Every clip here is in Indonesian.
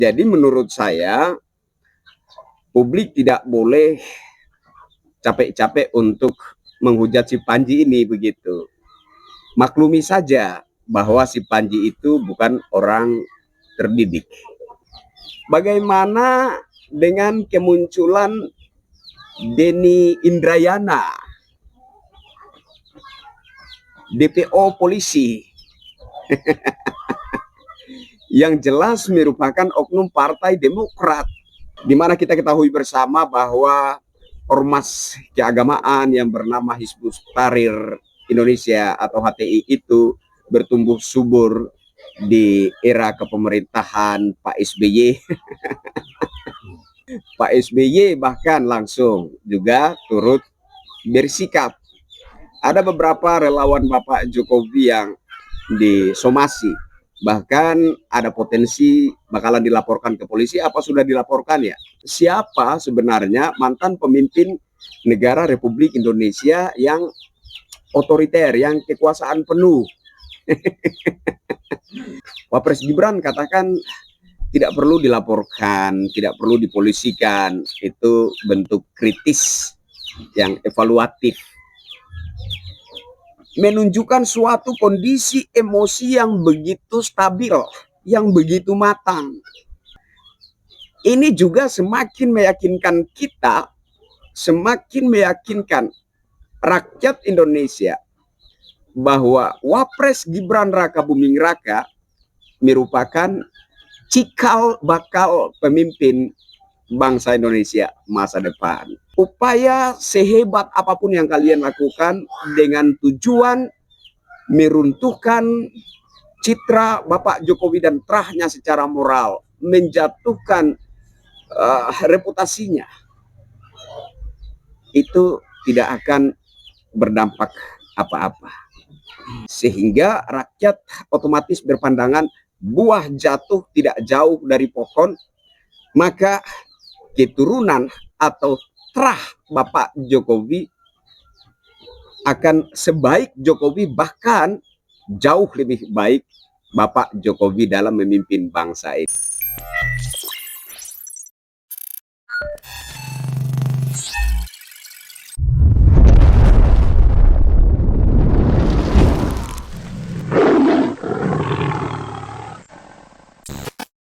Jadi menurut saya, publik tidak boleh capek-capek untuk menghujat si Panji ini begitu. Maklumi saja bahwa si Panji itu bukan orang terdidik. Bagaimana dengan kemunculan Denny Indrayana, DPO polisi, yang jelas merupakan oknum Partai Demokrat, di mana kita ketahui bersama bahwa ormas keagamaan yang bernama Hizbut Tahrir Indonesia atau HTI itu bertumbuh subur di era kepemerintahan Pak SBY. Pak SBY bahkan langsung juga turut bersikap. Ada beberapa relawan Bapak Jokowi yang disomasi, bahkan ada potensi bakalan dilaporkan ke polisi. Apa sudah dilaporkan ya? Siapa sebenarnya mantan pemimpin negara Republik Indonesia yang otoriter, yang kekuasaan penuh? Wapres Gibran katakan tidak perlu dilaporkan, tidak perlu dipolisikan. Itu bentuk kritis yang evaluatif, menunjukkan suatu kondisi emosi yang begitu stabil, yang begitu matang. Ini juga semakin meyakinkan kita, semakin meyakinkan rakyat Indonesia bahwa Wapres Gibran Rakabuming Raka merupakan cikal bakal pemimpin bangsa Indonesia masa depan. Upaya sehebat apapun yang kalian lakukan dengan tujuan meruntuhkan citra Bapak Jokowi dan terahnya secara moral, menjatuhkan reputasinya, itu tidak akan berdampak apa-apa. Sehingga rakyat otomatis berpandangan buah jatuh tidak jauh dari pohon, maka keturunan atau terah Bapak Jokowi akan sebaik Jokowi, bahkan jauh lebih baik Bapak Jokowi dalam memimpin bangsa ini.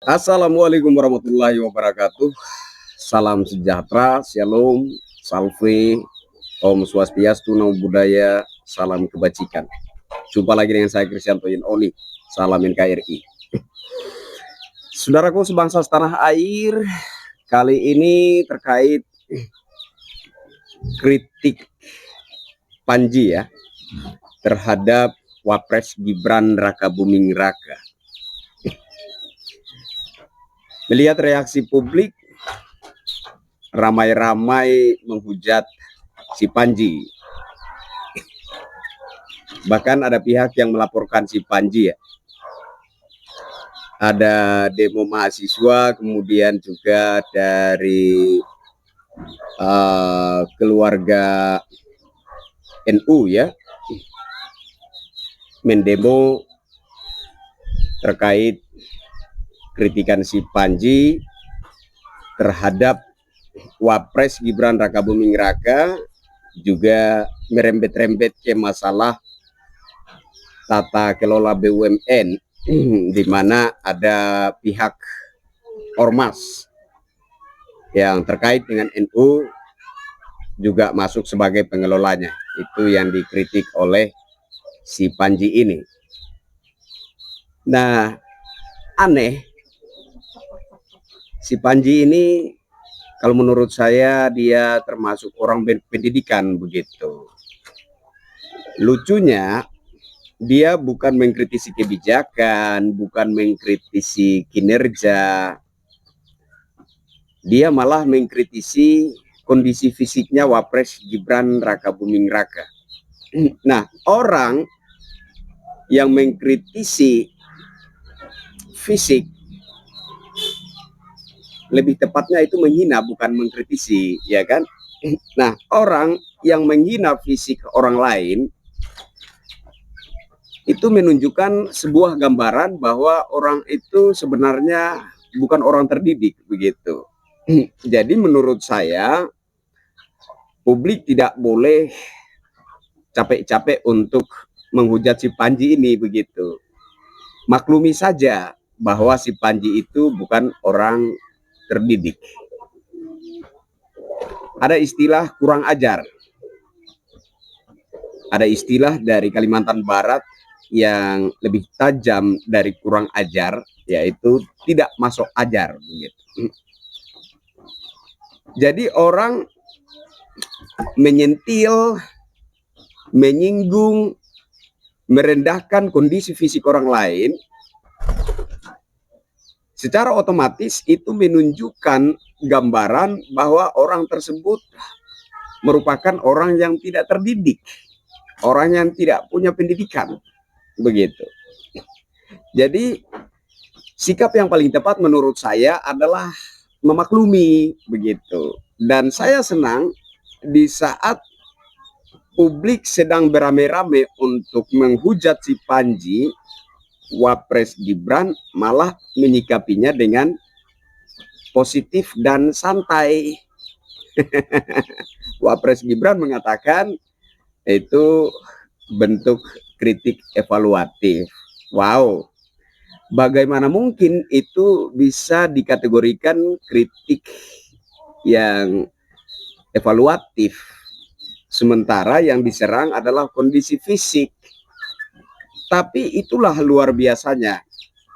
Assalamualaikum warahmatullahi wabarakatuh. Salam sejahtera, shalom, salve, om swastiastu, namo buddhaya, salam kebajikan. Jumpa lagi dengan saya Kristianto Oni, salam NKRI. Saudaraku sebangsa setanah air, kali ini terkait kritik Panji ya terhadap Wapres Gibran Rakabuming Raka. Melihat reaksi publik, ramai-ramai menghujat si Panji. Bahkan ada pihak yang melaporkan si Panji ya. Ada demo mahasiswa, kemudian juga dari keluarga NU ya, mendemo terkait kritikan si Panji terhadap Wapres Gibran Rakabuming Raka, juga merembet-rembet ke masalah tata kelola BUMN, di mana ada pihak ormas yang terkait dengan NU juga masuk sebagai pengelolanya. Itu yang dikritik oleh si Panji ini. Nah, aneh, si Panji ini kalau menurut saya dia termasuk orang berpendidikan begitu. Lucunya dia bukan mengkritisi kebijakan, bukan mengkritisi kinerja. Dia malah mengkritisi kondisi fisiknya Wapres Gibran Rakabuming Raka. Nah, orang yang mengkritisi fisik, lebih tepatnya itu menghina, bukan mengkritisi, ya kan? Nah, orang yang menghina fisik orang lain itu menunjukkan sebuah gambaran bahwa orang itu sebenarnya bukan orang terdidik begitu. Jadi menurut saya publik tidak boleh capek-capek untuk menghujat si Panji ini begitu. Maklumi saja bahwa si Panji itu bukan orang terdidik. Ada istilah kurang ajar. Ada istilah dari Kalimantan Barat yang lebih tajam dari kurang ajar, yaitu tidak masuk ajar begitu. Jadi orang menyentil, menyinggung, merendahkan kondisi fisik orang lain, secara otomatis itu menunjukkan gambaran bahwa orang tersebut merupakan orang yang tidak terdidik, orang yang tidak punya pendidikan, begitu. Jadi sikap yang paling tepat menurut saya adalah memaklumi, begitu. Dan saya senang di saat publik sedang beramai-ramai untuk menghujat si Panji, Wapres Gibran malah menyikapinya dengan positif dan santai. Wapres Gibran mengatakan itu bentuk kritik evaluatif. Wow, bagaimana mungkin itu bisa dikategorikan kritik yang evaluatif, sementara yang diserang adalah kondisi fisik. Tapi itulah luar biasanya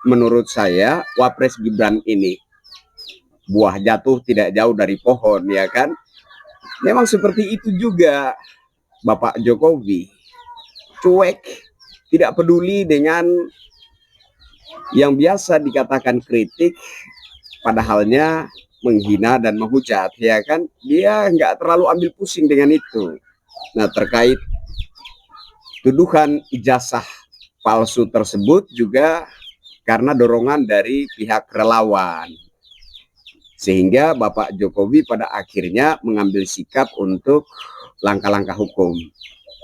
menurut saya Wapres Gibran ini. Buah jatuh tidak jauh dari pohon, ya kan? Memang seperti itu juga Bapak Jokowi. Cuek, tidak peduli dengan yang biasa dikatakan kritik, padahalnya menghina dan menghujat, ya kan? Dia nggak terlalu ambil pusing dengan itu. Nah, terkait tuduhan ijazah palsu tersebut juga karena dorongan dari pihak relawan, sehingga Bapak Jokowi pada akhirnya mengambil sikap untuk langkah-langkah hukum.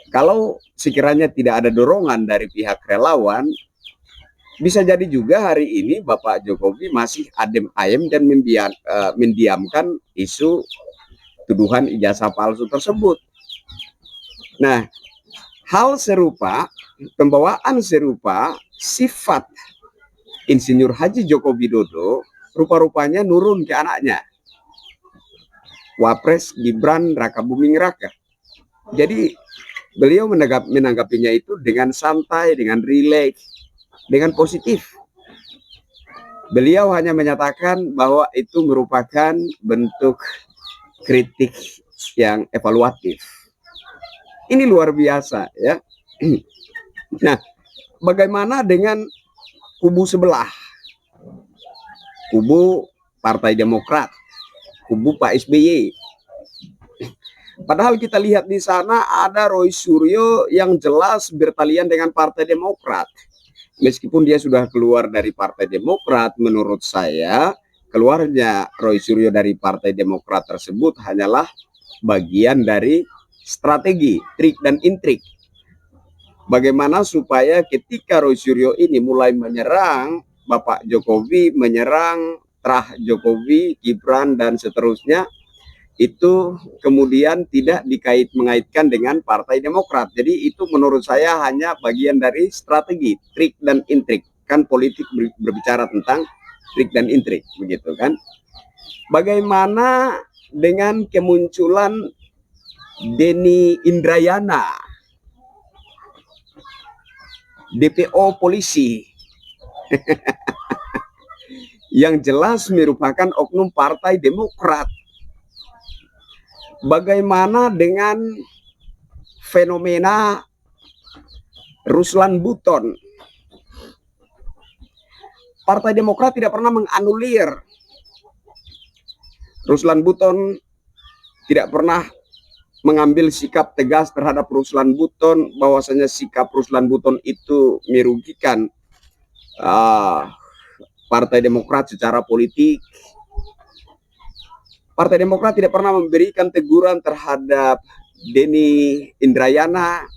Kalau sekiranya tidak ada dorongan dari pihak relawan, bisa jadi juga hari ini Bapak Jokowi masih adem ayem dan mendiamkan isu tuduhan ijazah palsu tersebut. Nah, hal serupa, pembawaan serupa, sifat Insinyur Haji Joko Widodo rupa-rupanya nurun ke anaknya, Wapres Gibran Raka Buming Raka. Jadi beliau menanggapinya itu dengan santai, dengan rileks, dengan positif. Beliau hanya menyatakan bahwa itu merupakan bentuk kritik yang evaluatif. Ini luar biasa, ya. Nah, bagaimana dengan kubu sebelah? Kubu Partai Demokrat, kubu Pak SBY. Padahal kita lihat di sana ada Roy Suryo yang jelas bertalian dengan Partai Demokrat. Meskipun dia sudah keluar dari Partai Demokrat, menurut saya keluarnya Roy Suryo dari Partai Demokrat tersebut hanyalah bagian dari strategi, trik dan intrik. Bagaimana supaya ketika Roy Suryo ini mulai menyerang Bapak Jokowi, menyerang Trah Jokowi, Gibran dan seterusnya, itu kemudian tidak mengaitkan dengan Partai Demokrat. Jadi itu menurut saya hanya bagian dari strategi, trik dan intrik. Kan politik berbicara tentang trik dan intrik, begitu kan? Bagaimana dengan kemunculan Denny Indrayana, DPO polisi, yang jelas merupakan oknum Partai Demokrat? Bagaimana dengan fenomena Ruslan Buton? Partai Demokrat tidak pernah menganulir Ruslan Buton, tidak pernah mengambil sikap tegas terhadap Ruslan Buton, bahwasanya sikap Ruslan Buton itu merugikan Partai Demokrat secara politik. Partai Demokrat tidak pernah memberikan teguran terhadap Denny Indrayana,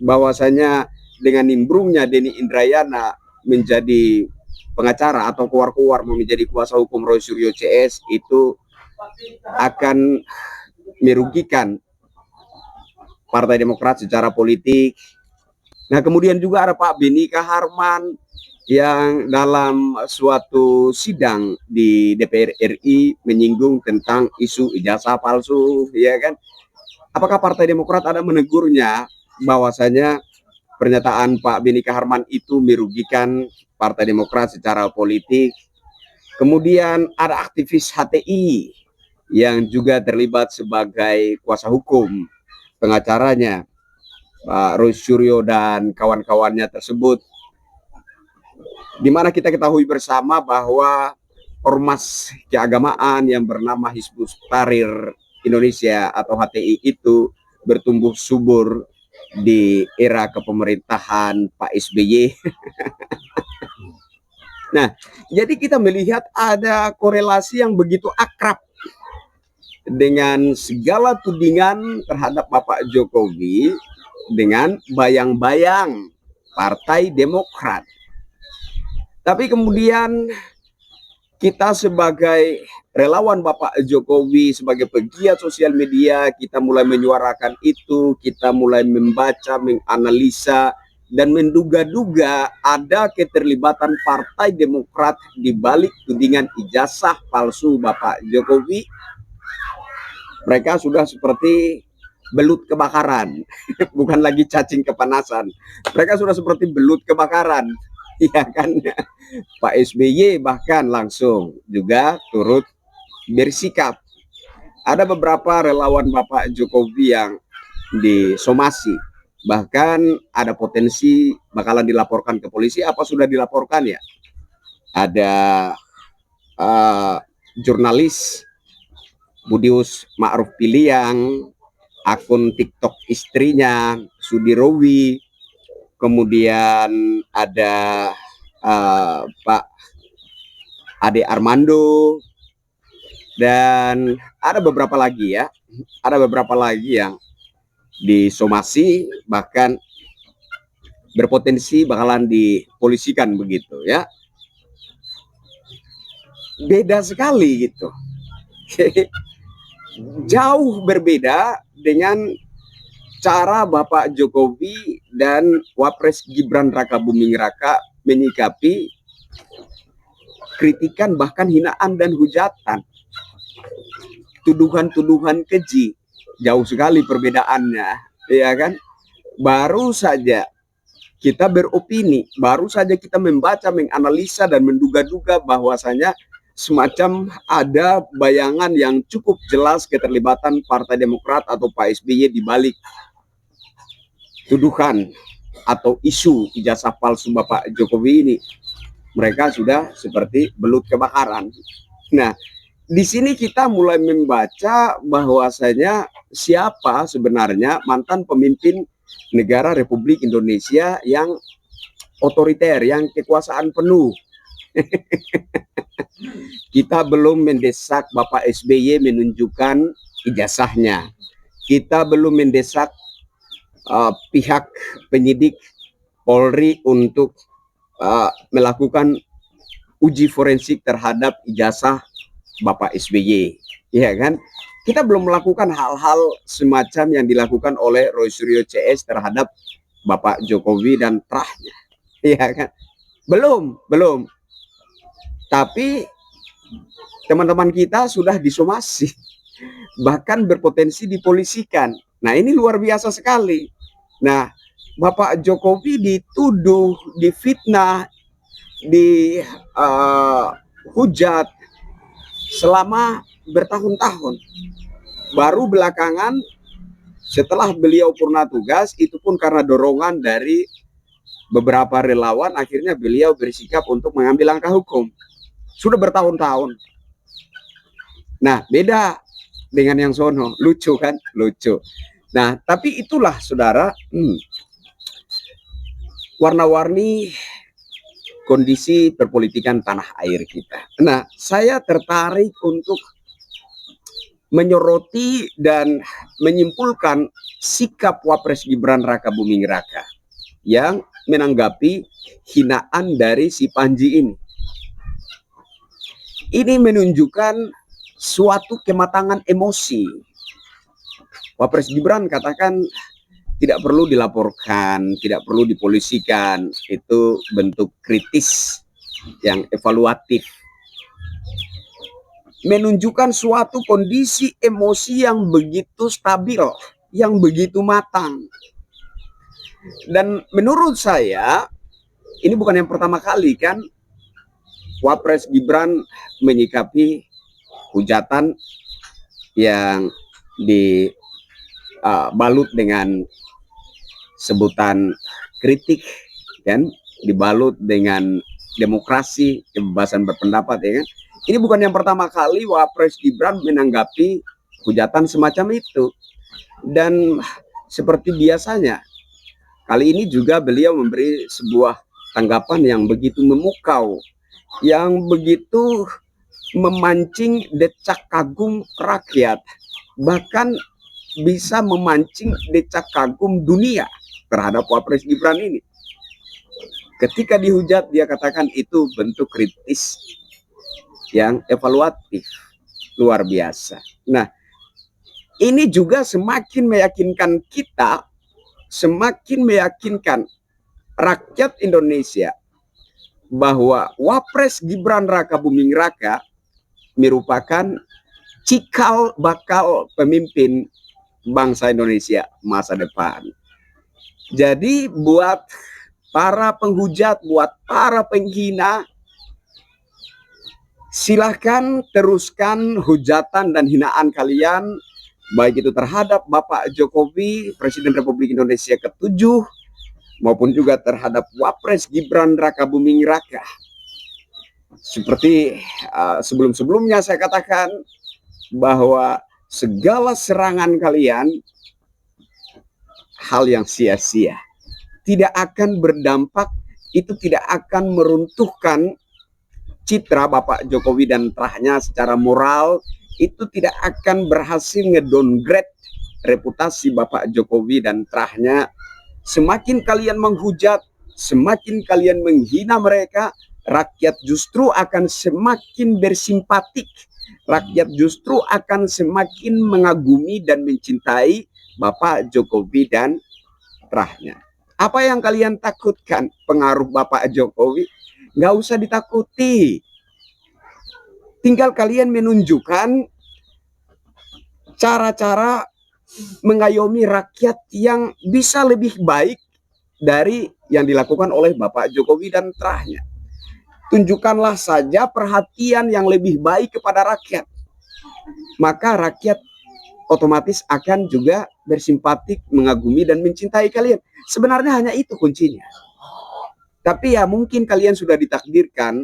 bahwasanya dengan nimbrungnya Denny Indrayana menjadi pengacara atau keluar-keluar mau menjadi kuasa hukum Roy Suryo CS itu akan merugikan Partai Demokrat secara politik. Nah, kemudian juga ada Pak Beni Kaharman yang dalam suatu sidang di DPR RI menyinggung tentang isu ijazah palsu, ya kan? Apakah Partai Demokrat ada menegurnya bahwasanya pernyataan Pak Beni Kaharman itu merugikan Partai Demokrat secara politik? Kemudian ada aktivis HTI yang juga terlibat sebagai kuasa hukum pengacaranya Pak Roy Suryo dan kawan-kawannya tersebut, di mana kita ketahui bersama bahwa ormas keagamaan yang bernama Hizbut Tahrir Indonesia atau HTI itu bertumbuh subur di era kepemerintahan Pak SBY. Nah, jadi kita melihat ada korelasi yang begitu akrab dengan segala tudingan terhadap Bapak Jokowi dengan bayang-bayang Partai Demokrat. Tapi kemudian kita sebagai relawan Bapak Jokowi, sebagai pegiat sosial media, kita mulai menyuarakan itu, kita mulai membaca, menganalisa, dan menduga-duga ada keterlibatan Partai Demokrat di balik tudingan ijazah palsu Bapak Jokowi. Mereka sudah seperti belut kebakaran, bukan lagi cacing kepanasan. Mereka sudah seperti belut kebakaran, ya kan? Pak SBY bahkan langsung juga turut bersikap. Ada beberapa relawan Bapak Jokowi yang disomasi, bahkan ada potensi bakalan dilaporkan ke polisi. Apa sudah dilaporkan ya? Ada jurnalis Budius Ma'ruf Piliang, akun TikTok istrinya Sudirowi, kemudian ada Pak Ade Armando, dan ada beberapa lagi ya, ada beberapa lagi yang disomasi, bahkan berpotensi bakalan dipolisikan begitu ya. Beda sekali gitu. Jauh berbeda dengan cara Bapak Jokowi dan Wapres Gibran Raka Buming Raka menyikapi kritikan, bahkan hinaan dan hujatan, tuduhan-tuduhan keji. Jauh sekali perbedaannya, ya kan? Baru saja kita beropini, baru saja kita membaca, menganalisa, dan menduga-duga bahwasanya semacam ada bayangan yang cukup jelas keterlibatan Partai Demokrat atau Pak SBY di balik tuduhan atau isu ijazah palsu Bapak Jokowi ini. Mereka sudah seperti belut kebakaran. Nah, di sini kita mulai membaca bahwasanya siapa sebenarnya mantan pemimpin negara Republik Indonesia yang otoriter, yang kekuasaan penuh. Kita belum mendesak Bapak SBY menunjukkan ijazahnya. Kita belum mendesak pihak penyidik Polri untuk melakukan uji forensik terhadap ijazah Bapak SBY, ya kan? Kita belum melakukan hal-hal semacam yang dilakukan oleh Roy Suryo CS terhadap Bapak Jokowi dan terahnya, ya kan? Belum. Tapi teman-teman kita sudah disomasi, bahkan berpotensi dipolisikan. Nah, ini luar biasa sekali. Nah, Bapak Jokowi dituduh, difitnah, dihujat selama bertahun-tahun. Baru belakangan setelah beliau purna tugas, itu pun karena dorongan dari beberapa relawan, akhirnya beliau bersikap untuk mengambil langkah hukum. Sudah bertahun-tahun. Nah, beda dengan yang sono. Lucu kan? Lucu. Nah, tapi itulah saudara, warna-warni kondisi perpolitikan tanah air kita. Nah, saya tertarik untuk menyoroti dan menyimpulkan sikap Wapres Gibran Raka Buming Raka yang menanggapi hinaan dari si Panji ini. Ini menunjukkan suatu kematangan emosi. Wapres Gibran katakan tidak perlu dilaporkan, tidak perlu dipolisikan. Itu bentuk kritis yang evaluatif. Menunjukkan suatu kondisi emosi yang begitu stabil, yang begitu matang. Dan menurut saya, ini bukan yang pertama kali kan Wapres Gibran menyikapi hujatan yang dibalut dengan sebutan kritik, kan, dibalut dengan demokrasi, kebebasan berpendapat, ya kan. Ini bukan yang pertama kali Wapres Gibran menanggapi hujatan semacam itu. Dan seperti biasanya, kali ini juga beliau memberi sebuah tanggapan yang begitu memukau, yang begitu memancing decak kagum rakyat, bahkan bisa memancing decak kagum dunia terhadap Wapres Gibran ini. Ketika dihujat, dia katakan itu bentuk kritis yang evaluatif, luar biasa. Nah, ini juga semakin meyakinkan kita, semakin meyakinkan rakyat Indonesia bahwa Wapres Gibran Raka Buming Raka merupakan cikal bakal pemimpin bangsa Indonesia masa depan. Jadi buat para penghujat, buat para penghina, silahkan teruskan hujatan dan hinaan kalian, baik itu terhadap Bapak Jokowi, Presiden Republik Indonesia ke-7, maupun juga terhadap Wapres Gibran Raka Buming Raka. Seperti sebelum-sebelumnya saya katakan bahwa segala serangan kalian hal yang sia-sia, tidak akan berdampak, itu tidak akan meruntuhkan citra Bapak Jokowi dan terahnya secara moral, itu tidak akan berhasil ngedowngrade reputasi Bapak Jokowi dan terahnya. Semakin kalian menghujat, semakin kalian menghina mereka, rakyat justru akan semakin bersimpatik. Rakyat justru akan semakin mengagumi dan mencintai Bapak Jokowi dan terahnya. Apa yang kalian takutkan? Pengaruh Bapak Jokowi? Nggak usah ditakuti. Tinggal kalian menunjukkan cara-cara mengayomi rakyat yang bisa lebih baik dari yang dilakukan oleh Bapak Jokowi dan terahnya. Tunjukkanlah saja perhatian yang lebih baik kepada rakyat. Maka rakyat otomatis akan juga bersimpatik, mengagumi dan mencintai kalian. Sebenarnya hanya itu kuncinya. Tapi ya mungkin kalian sudah ditakdirkan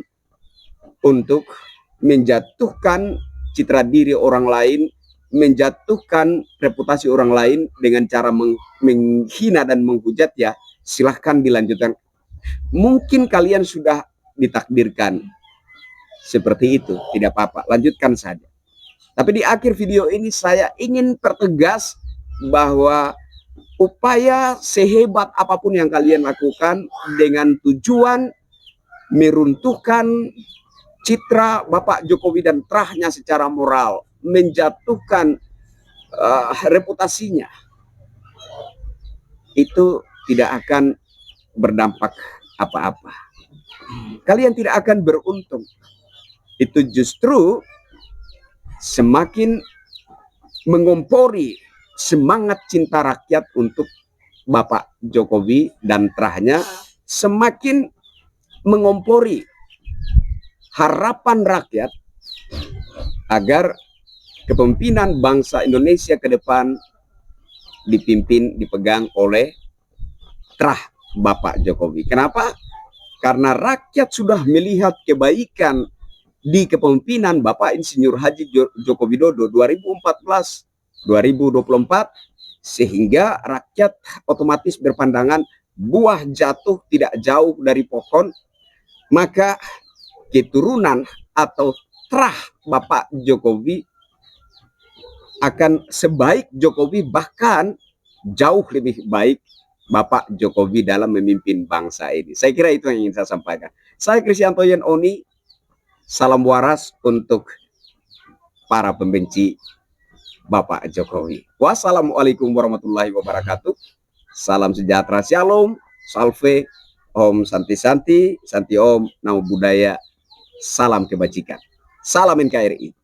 untuk menjatuhkan citra diri orang lain, menjatuhkan reputasi orang lain dengan cara menghina dan menghujat, ya silahkan dilanjutkan. Mungkin kalian sudah ditakdirkan seperti itu, tidak apa-apa, lanjutkan saja. Tapi di akhir video ini saya ingin pertegas bahwa upaya sehebat apapun yang kalian lakukan dengan tujuan meruntuhkan citra Bapak Jokowi dan terahnya secara moral, menjatuhkan reputasinya, itu tidak akan berdampak apa-apa. Kalian tidak akan beruntung. Itu justru semakin mengompori semangat cinta rakyat untuk Bapak Jokowi dan terahnya, semakin mengompori harapan rakyat agar kepemimpinan bangsa Indonesia ke depan dipegang oleh terah Bapak Jokowi. Kenapa? Karena rakyat sudah melihat kebaikan di kepemimpinan Bapak Insinyur Haji Joko Widodo 2014-2024, sehingga rakyat otomatis berpandangan buah jatuh tidak jauh dari pohon, maka keturunan atau terah Bapak Jokowi akan sebaik Jokowi, bahkan jauh lebih baik Bapak Jokowi dalam memimpin bangsa ini. Saya kira itu yang ingin saya sampaikan. Saya Kristianto Yen Oni, Salam waras untuk para pembenci Bapak Jokowi. Wassalamualaikum warahmatullahi wabarakatuh. Salam sejahtera, shalom, salve, om santi santi, santi om, namo buddhaya, salam kebajikan. Salam NKRI.